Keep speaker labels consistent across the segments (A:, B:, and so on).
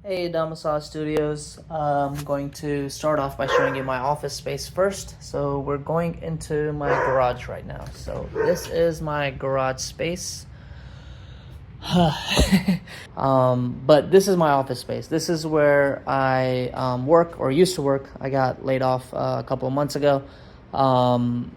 A: Hey, Domicile Studios. I'm going to start off by showing you my office space first. So we're going into my garage right now. So this is my garage space. But this is my office space. This is where I work or used to work. I got laid off a couple of months ago. Look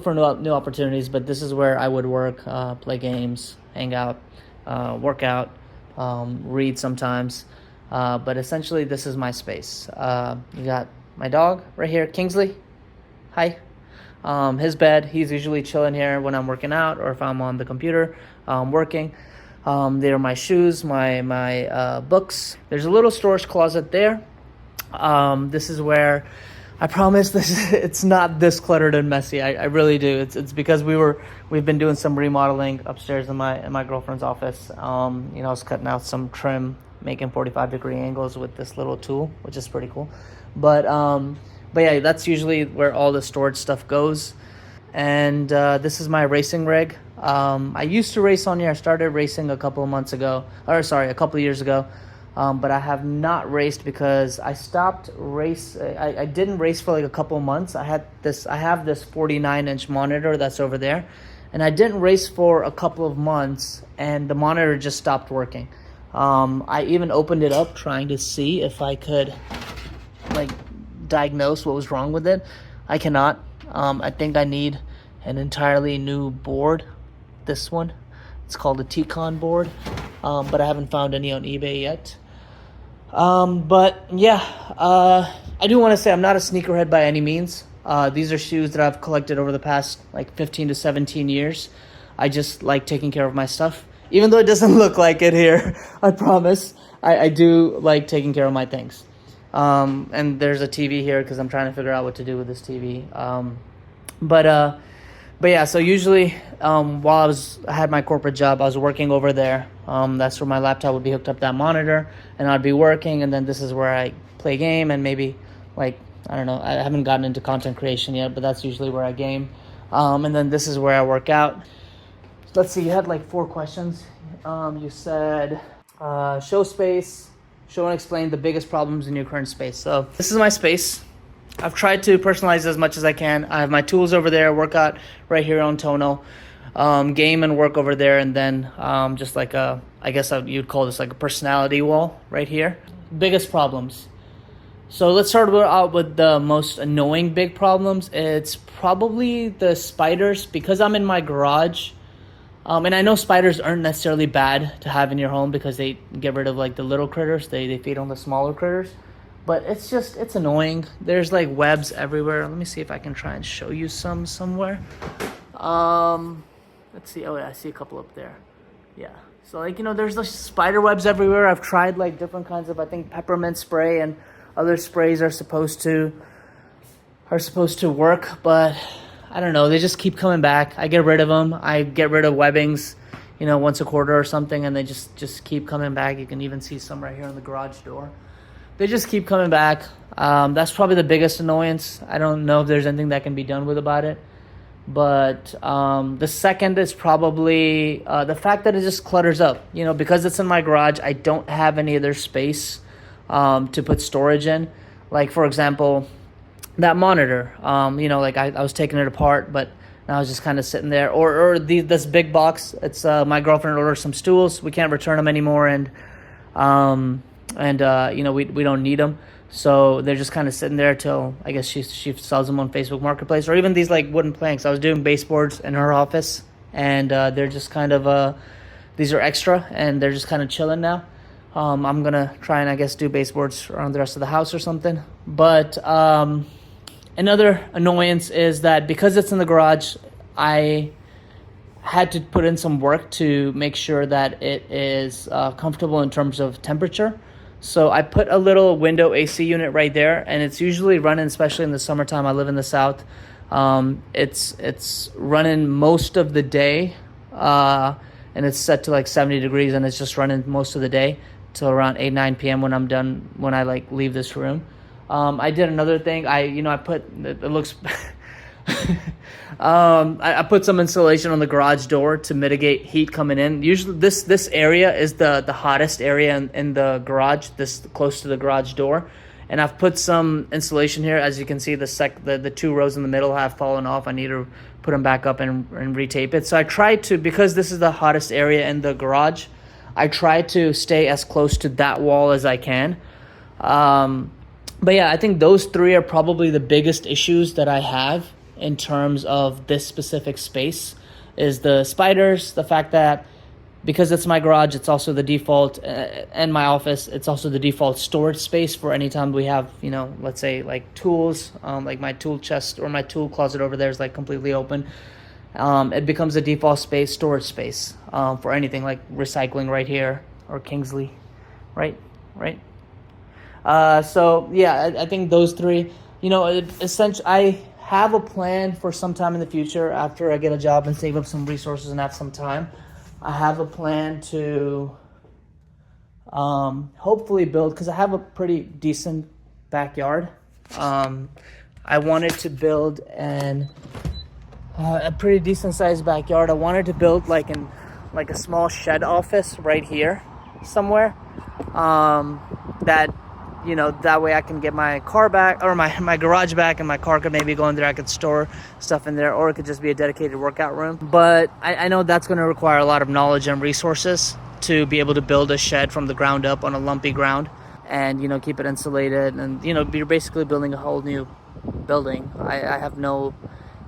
A: for new opportunities. But this is where I would work, play games, hang out, work out. Read sometimes, but essentially this is my space. You got my dog right here, Kingsley. Hi. His bed. He's usually chilling here when I'm working out or if I'm on the computer working. There are my shoes, my books. There's a little storage closet there. This is where I promise it's not this cluttered and messy. I really do. It's because we've been doing some remodeling upstairs in my girlfriend's office. I was cutting out some trim, making 45-degree angles with this little tool, which is pretty cool. But yeah, that's usually where all the storage stuff goes. And this is my racing rig. I used to race on here. I started racing a couple of years ago. But I have not raced because I stopped I didn't race for like a couple months. I have this 49-inch monitor that's over there, and I didn't race for a couple of months, and the monitor just stopped working. I even opened it up trying to see if I could diagnose what was wrong with it. I cannot. I think I need an entirely new board. This one, it's called a T-Con board, but I haven't found any on eBay yet. But yeah, I do want to say I'm not a sneakerhead by any means. These are shoes that I've collected over the past 15 to 17 years. I just like taking care of my stuff, even though it doesn't look like it here. I promise. I do like taking care of my things. And there's a TV here because I'm trying to figure out what to do with this TV. But yeah, so usually while I had my corporate job, I was working over there. That's where my laptop would be hooked up, that monitor, and I'd be working. And then this is where I play game and maybe I don't know. I haven't gotten into content creation yet, but that's usually where I game. And then this is where I work out. Let's see. You had 4 questions. You said show space, show and explain the biggest problems in your current space. So this is my space. I've tried to personalize as much as I can. I have my tools over there, workout right here on Tono, game and work over there, and then just I guess you'd call this a personality wall right here. Biggest problems. So let's start out with the most annoying big problems. It's probably the spiders, because I'm in my garage. And I know spiders aren't necessarily bad to have in your home because they get rid of the little critters. They feed on the smaller critters. But it's annoying. There's webs everywhere. Let me see if I can try and show you some somewhere. Let's see. Oh yeah, I see a couple up there. Yeah. So there's spider webs everywhere. I've tried different kinds of, I think, peppermint spray and other sprays are supposed to work, but I don't know. They just keep coming back. I get rid of them. I get rid of webbings, once a quarter or something, and they just keep coming back. You can even see some right here on the garage door. They just keep coming back. That's probably the biggest annoyance. I don't know if there's anything that can be done about it. But the second is probably the fact that it just clutters up. Because it's in my garage, I don't have any other space to put storage in. For example, that monitor. I was taking it apart, but now I was just kind of sitting there. Or this big box. It's my girlfriend ordered some stools. We can't return them anymore, and we don't need them, so they're just kind of sitting there till I guess she sells them on Facebook Marketplace. Or even these wooden planks. I was doing baseboards in her office, and they're just kind of these are extra, and they're just kind of chilling now. I'm gonna try and I guess do baseboards around the rest of the house or something. But another annoyance is that because it's in the garage, I had to put in some work to make sure that it is comfortable in terms of temperature. So I put a little window AC unit right there, and it's usually running, especially in the summertime. I live in the South. It's running most of the day, and it's set to 70 degrees, and it's just running most of the day till around 9 p.m. when I'm done, when I leave this room. I did another thing. I put, it looks I put some insulation on the garage door to mitigate heat coming in. Usually this area is the hottest area in the garage, this close to the garage door. And I've put some insulation here. As you can see, the two rows in the middle have fallen off. I need to put them back up and retape it. So I try to, because this is the hottest area in the garage, I try to stay as close to that wall as I can. But yeah, I think those three are probably the biggest issues that I have in terms of this specific space. Is the spiders, the fact that because it's my garage, it's also the default, and my office, it's also the default storage space for any time we have, let's say like tools, like my tool chest or my tool closet over there is like completely open. It becomes a default storage space for anything like recycling right here or Kingsley, right? So yeah, I think those three, essentially, I have a plan for some time in the future after I get a job and save up some resources and have some time. I have a plan to hopefully build, because I have a pretty decent backyard. I wanted to build a pretty decent sized backyard. I wanted to build like a small shed office right here somewhere. That way I can get my car back, or my garage back, and my car could maybe go in there. I could store stuff in there, or it could just be a dedicated workout room. But I know that's going to require a lot of knowledge and resources to be able to build a shed from the ground up on a lumpy ground and, keep it insulated. And, you're basically building a whole new building. I have no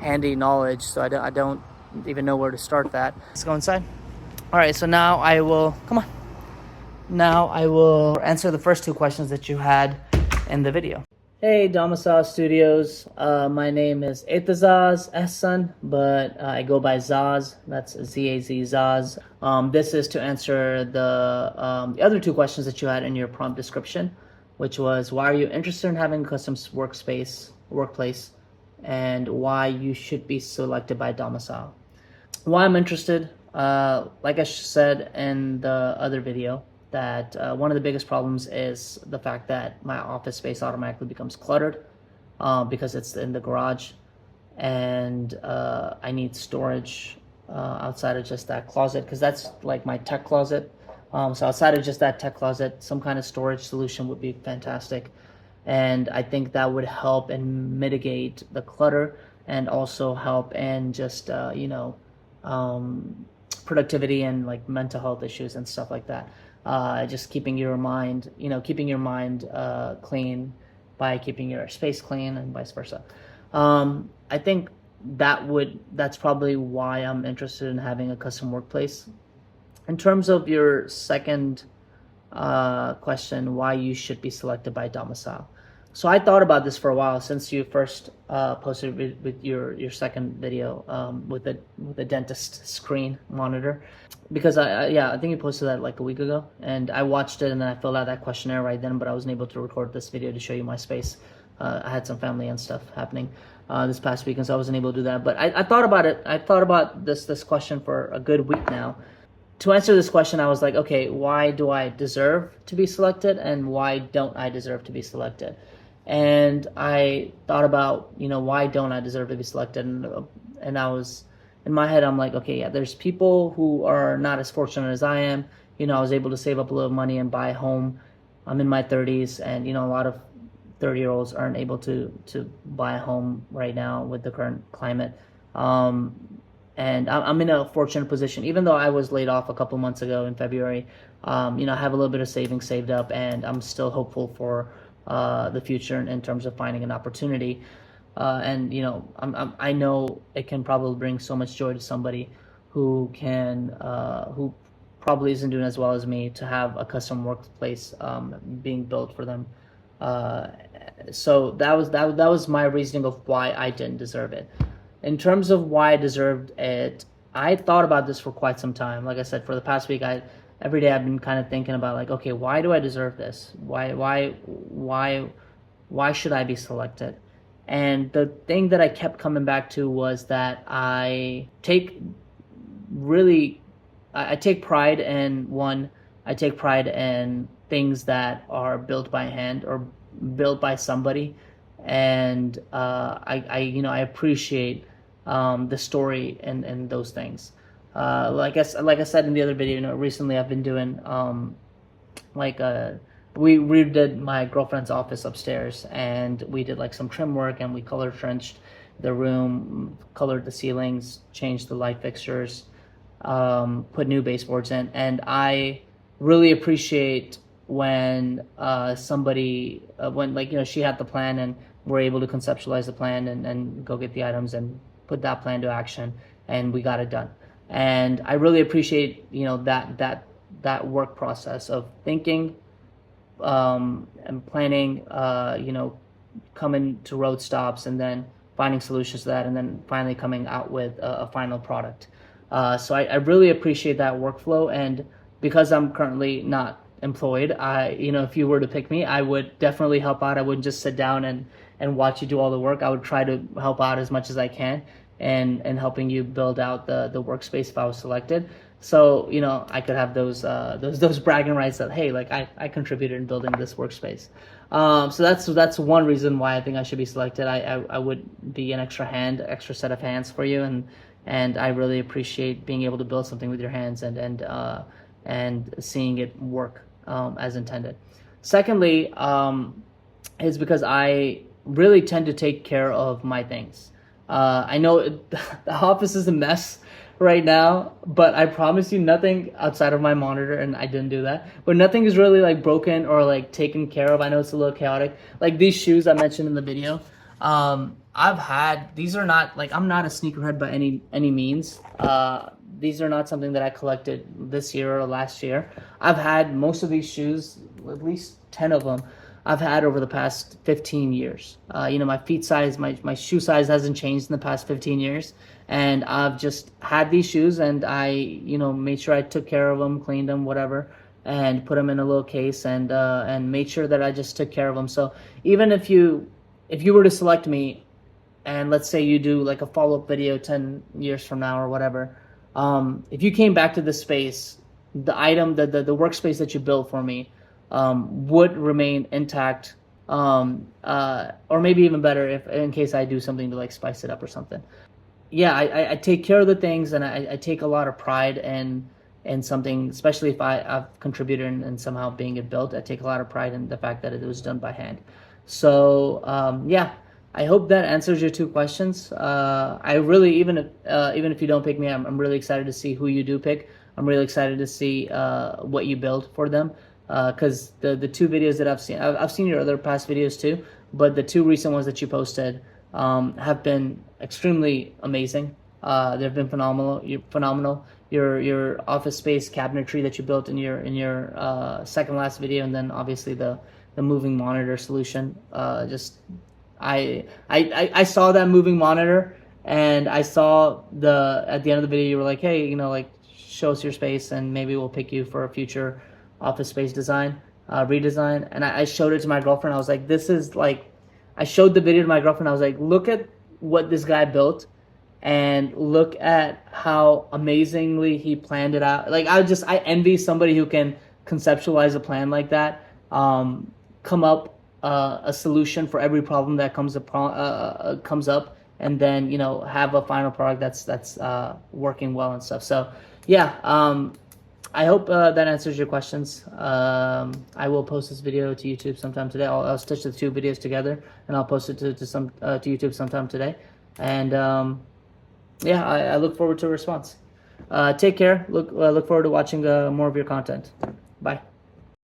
A: handy knowledge, so I don't even know where to start that. Let's go inside. All right, so now I will answer the first two questions that you had in the video. Hey, Domicile Studios. My name is Etazaz Ehsan, but I go by Zaz. That's Z-A-Z, Zaz. This is to answer the other two questions that you had in your prompt description, which was, why are you interested in having a custom workplace, and why you should be selected by Domicile. Why I'm interested, like I said in the other video, that one of the biggest problems is the fact that my office space automatically becomes cluttered because it's in the garage, and I need storage outside of just that closet, because that's like my tech closet. So outside of just that tech closet, some kind of storage solution would be fantastic, and I think that would help and mitigate the clutter, and also help in just productivity and like mental health issues and stuff like that. Just keeping your mind clean by keeping your space clean, and vice versa. I think that's probably why I'm interested in having a custom workplace. In terms of your second question, why you should be selected by Domicile. So I thought about this for a while since you first posted with your second video with the dentist screen monitor, because I think you posted that like a week ago, and I watched it and then I filled out that questionnaire right then, but I wasn't able to record this video to show you my space. I had some family and stuff happening this past week, and so I wasn't able to do that. But I thought about it. I thought about this question for a good week now. To answer this question, I was like, okay, why do I deserve to be selected, and why don't I deserve to be selected? And I thought about, why don't I deserve to be selected? And I was, in my head, I'm like, okay, yeah, there's people who are not as fortunate as I am. I was able to save up a little money and buy a home. I'm in my 30s, and, a lot of 30-year-olds aren't able to buy a home right now with the current climate. And I'm in a fortunate position, even though I was laid off a couple months ago in February. I have a little bit of savings saved up, and I'm still hopeful for the future in terms of finding an opportunity. I know it can probably bring so much joy to somebody who probably isn't doing as well as me, to have a custom workplace being built for them. So that was my reasoning of why I didn't deserve it. In terms of why I deserved it, I thought about this for quite some time. Like I said, for the past week, every day I've been kind of thinking about, like, okay, why do I deserve this? Why should I be selected? And the thing that I kept coming back to was that I take pride in things that are built by hand or built by somebody and I appreciate the story and those things. Like I said in the other video, recently I've been doing like we redid my girlfriend's office upstairs, and we did like some trim work, and we color trenched the room, colored the ceilings, changed the light fixtures, put new baseboards in, and I really appreciate when somebody when she had the plan and we're able to conceptualize the plan and go get the items and put that plan to action, and we got it done. And I really appreciate that work process of thinking and planning, coming to road stops and then finding solutions to that, and then finally coming out with a final product. So I really appreciate that workflow, and because I'm currently not employed, if you were to pick me, I would definitely help out. I wouldn't just sit down and watch you do all the work. I would try to help out as much as I can and helping you build out the workspace if I was selected. So I could have those bragging rights that, hey, like I contributed in building this workspace. So that's one reason why I think I should be selected. I would be an extra set of hands for you, and I really appreciate being able to build something with your hands and seeing it work as intended. Secondly, is because I really tend to take care of my things. I know the office is a mess right now, but I promise you nothing outside of my monitor, and I didn't do that, but nothing is really like broken or like taken care of. I know it's a little chaotic. Like these shoes I mentioned in the video, these are not like, I'm not a sneakerhead by any means. These are not something that I collected this year or last year. I've had most of these shoes, at least 10 of them, I've had over the past 15 years. My feet size, my shoe size hasn't changed in the past 15 years. And I've just had these shoes, and I, made sure I took care of them, cleaned them, whatever, and put them in a little case, and made sure that I just took care of them. So even if you were to select me, and let's say you do like a follow-up video 10 years from now or whatever, if you came back to this space, the item, the workspace that you built for me, would remain intact, or maybe even better if in case I do something to like spice it up or something. Yeah, I take care of the things, and I take a lot of pride in something, especially if I've contributed in somehow being it built. I take a lot of pride in the fact that it was done by hand. So yeah, I hope that answers your two questions. I really, even if you don't pick me, I'm really excited to see who you do pick. I'm really excited to see what you build for them. Because the two videos that I've seen your other past videos too, but the two recent ones that you posted have been extremely amazing. They've been phenomenal. You're phenomenal. Your office space cabinetry that you built in your second last video, and then obviously the moving monitor solution. I saw that moving monitor, and I saw at the end of the video you were like, hey, like show us your space, and maybe we'll pick you for a future office space redesign. And I showed it to my girlfriend. I was like, this is like, I showed the video to my girlfriend. I was like, look at what this guy built, and look at how amazingly he planned it out. Like I envy somebody who can conceptualize a plan like that, come up a solution for every problem that comes up, and then have a final product that's working well and stuff. So yeah, I hope that answers your questions. I will post this video to YouTube sometime today. I'll stitch the two videos together, and I'll post it to YouTube sometime today. And yeah, I look forward to a response. Take care. Look forward to watching more of your content. Bye.